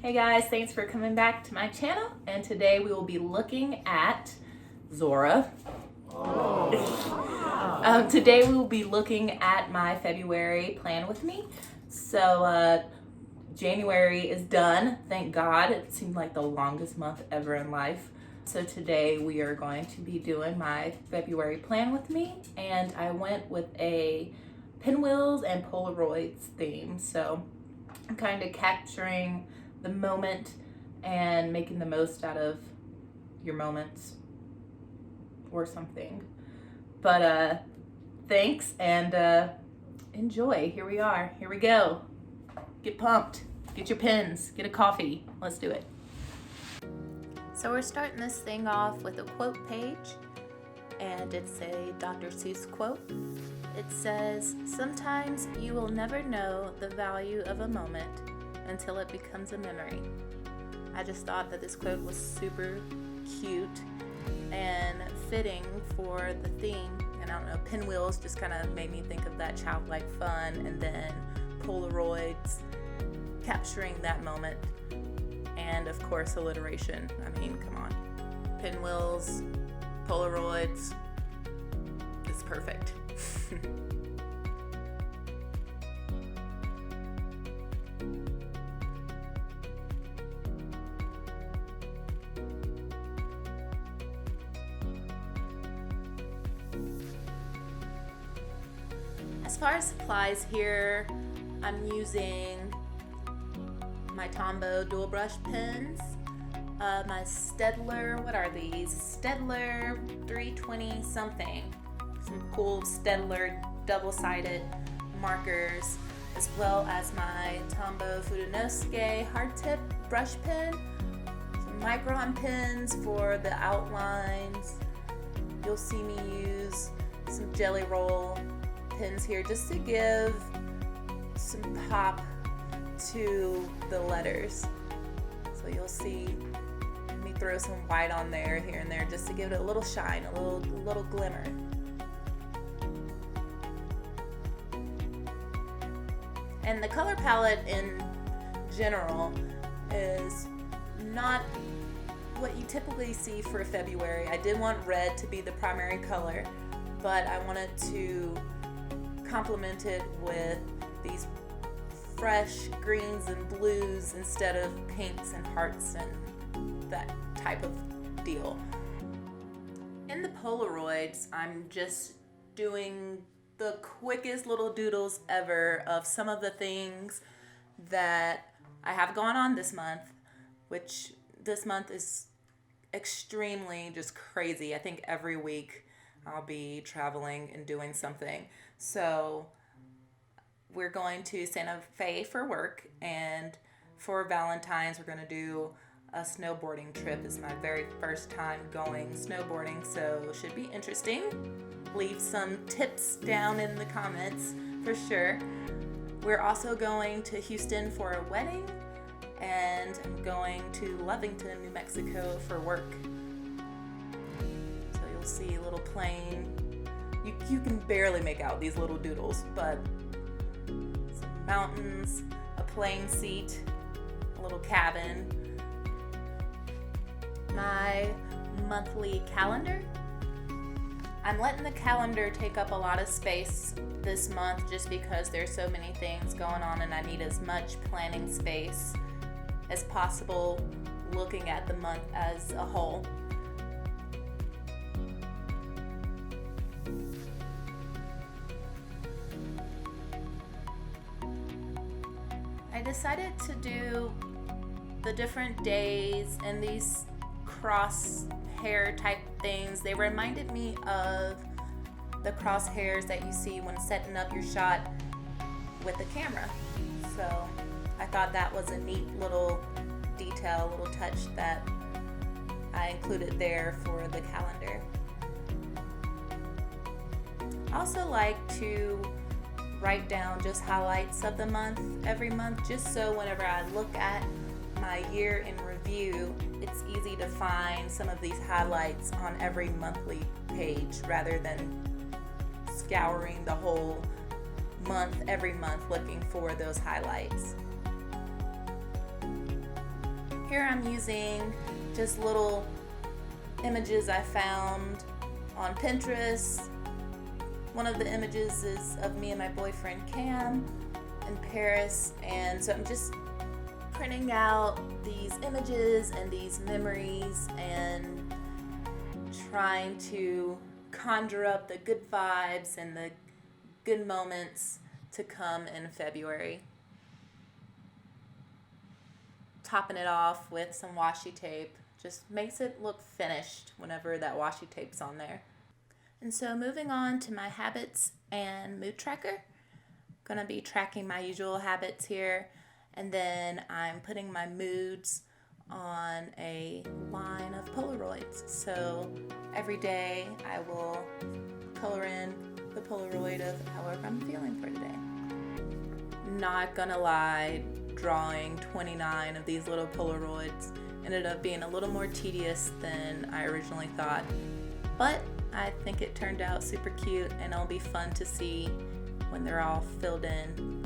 Hey guys, thanks for coming back to my channel, and today we will be looking at Zora. Today we will be looking at my February plan with me. So January is done, thank God. It seemed like the longest month ever in life. So today we are going to be doing my February plan with me, and I went with a Pinwheels and Polaroids theme. So I'm kind of capturing the moment and making the most out of your moments or something. But thanks and enjoy. Here we are. Here we go. Get pumped. Get your pens. Get a coffee. Let's do it. So we're starting this thing off with a quote page, and it's a Dr. Seuss quote. It says, "Sometimes you will never know the value of a moment until it becomes a memory." I just thought that this quote was super cute and fitting for the theme. And I don't know, Pinwheels just kind of made me think of that childlike fun, and then Polaroids capturing that moment, and of course alliteration. I mean, come on. Pinwheels, Polaroids, it's perfect. As far as supplies here, I'm using my Tombow dual brush pens, my Staedtler, what are these? Staedtler 320 something. Some cool Staedtler double-sided markers, as well as my Tombow Fudenosuke hardtip brush pen, some Micron pens for the outlines. You'll see me use some Jelly Roll pins here just to give some pop to the letters. So you'll see me throw some white on there, here and there, just to give it a little shine, a little glimmer. And the color palette in general is not what you typically see for February. I did want red to be the primary color, but I wanted to complement it with these fresh greens and blues instead of pinks and hearts and that type of deal. In the Polaroids, I'm just doing the quickest little doodles ever of some of the things that I have gone on this month, which this month is extremely just crazy. I think every week I'll be traveling and doing something. So we're going to Santa Fe for work, and for Valentine's we're going to do a snowboarding trip. It's my very first time going snowboarding, so it should be interesting. Leave some tips down in the comments for sure. We're also going to Houston for a wedding, and I'm going to Lovington, New Mexico for work. So you'll see a little plane. You can barely make out these little doodles, but some mountains, a plane seat, a little cabin. My monthly calendar. I'm letting the calendar take up a lot of space this month just because there's so many things going on, and I need as much planning space as possible looking at the month as a whole. I decided to do the different days and these crosshair type things. They reminded me of the crosshairs that you see when setting up your shot with the camera. So I thought that was a neat little detail, little touch that I included there for the calendar. I also like to write down just highlights of the month every month, just so whenever I look at my year in review, it's easy to find some of these highlights on every monthly page rather than scouring the whole month every month looking for those highlights. Here I'm using just little images I found on Pinterest. One of the images is of me and my boyfriend Cam in Paris, and so I'm just printing out these images and these memories and trying to conjure up the good vibes and the good moments to come in February. Topping it off with some washi tape just makes it look finished whenever that washi tape's on there. And so moving on to my habits and mood tracker. Gonna be tracking my usual habits here, and then I'm putting my moods on a line of Polaroids. So every day I will color in the Polaroid of however I'm feeling for today. Not gonna lie, drawing 29 of these little Polaroids ended up being a little more tedious than I originally thought, but I think it turned out super cute and it'll be fun to see when they're all filled in.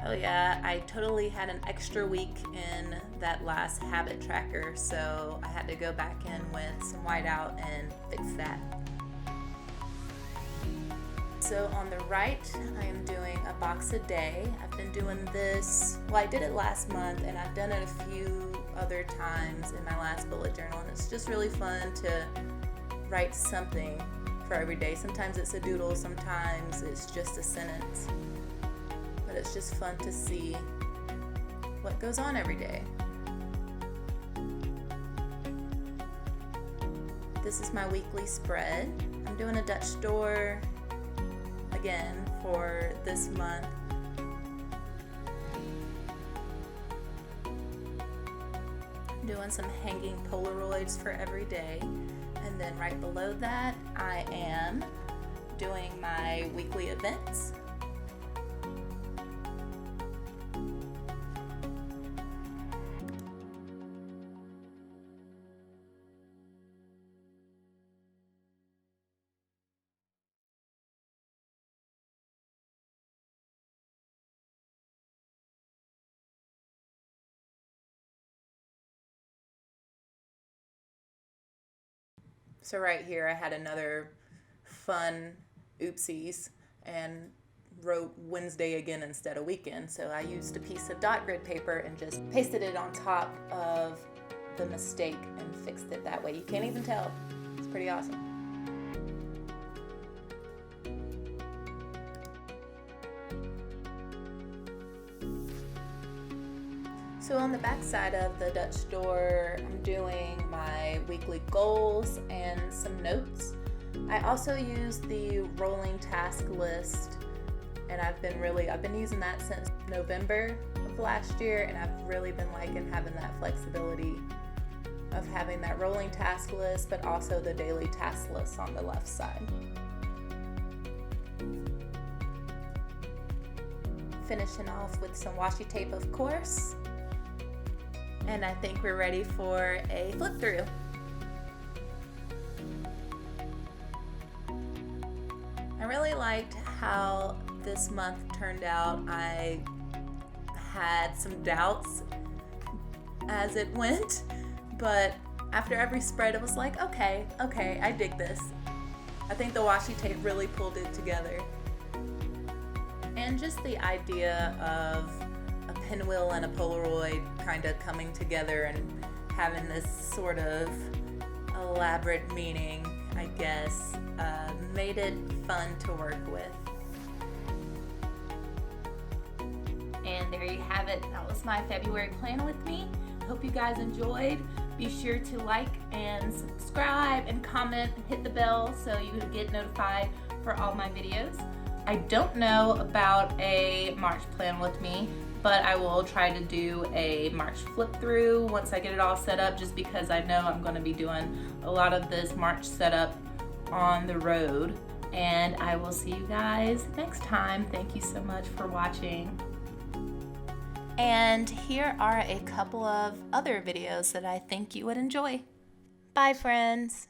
Oh yeah, I totally had an extra week in that last habit tracker, so I had to go back in with some whiteout and fix that. So on the right, I am doing a box a day. I've been doing this, well, I did it last month and I've done it a few other times in my last bullet journal, and it's just really fun to write something for every day. Sometimes it's a doodle, sometimes it's just a sentence. But it's just fun to see what goes on every day. This is my weekly spread. I'm doing a Dutch door again for this month. I'm doing some hanging Polaroids for every day. And then right below that, I am doing my weekly events. So right here I had another fun oopsies and wrote Wednesday again instead of weekend. So I used a piece of dot grid paper and just pasted it on top of the mistake and fixed it that way. You can't even tell. It's pretty awesome. So on the back side of the Dutch door, I'm doing my weekly goals and some notes. I also use the rolling task list, and I've been using that since November of last year, and I've really been liking having that flexibility of having that rolling task list, but also the daily task list on the left side. Finishing off with some washi tape, of course. And I think we're ready for a flip through. I really liked how this month turned out. I had some doubts as it went, but after every spread it was like, okay, I dig this. I think the washi tape really pulled it together. And just the idea of a pinwheel and a Polaroid kind of coming together and having this sort of elaborate meaning, I guess, made it fun to work with. And there you have it. That was my February plan with me. Hope you guys enjoyed. Be sure to like and subscribe and comment and hit the bell so you get notified for all my videos. I don't know about a March plan with me, but I will try to do a March flip through once I get it all set up, just because I know I'm going to be doing a lot of this March setup on the road. And I will see you guys next time. Thank you so much for watching. And here are a couple of other videos that I think you would enjoy. Bye, friends.